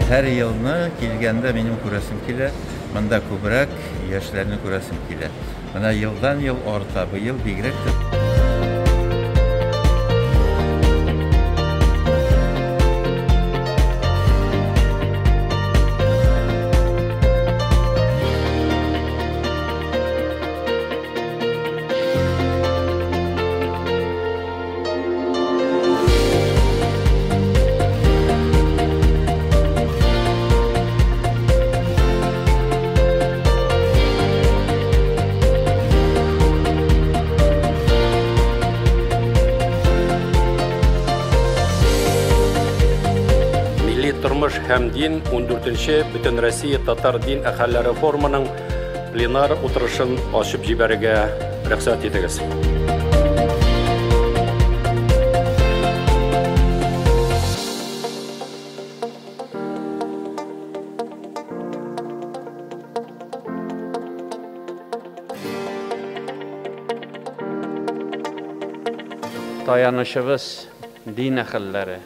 Һәр елны килгәндә минем күрәсем килә, монда күбрәк яшьләрне күрәсем килә. Менә елдан-ел арта, быел бигрәк тә. Тормыш һәм дин 14-нче Бөтен Россия татар дин әһелләре форумының пленар утырышын ачып җибәрергә рөхсәт итегез. Таянышыбыз дин әһелләре.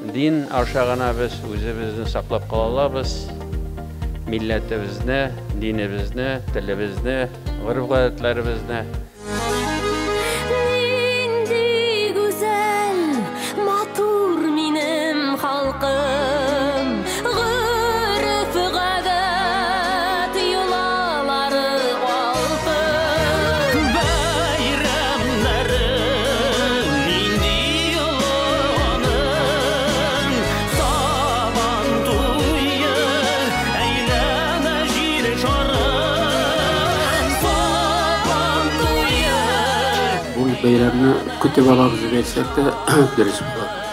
Дин ашагана без үзебезне саклап калабыз, милләтебезне, динебезне, телебезне, гырыф-гадәтләребезне. Нинди гүзәл, матур минем халкым, гырыф-гадәт юлалары алтын. Байрамнарым нинди юлланың, сабан туйы, әйләнә җир шарын, сабан туйы. Бұл байрамны күтіп алабыз деп айтсақ та дұрыс болады.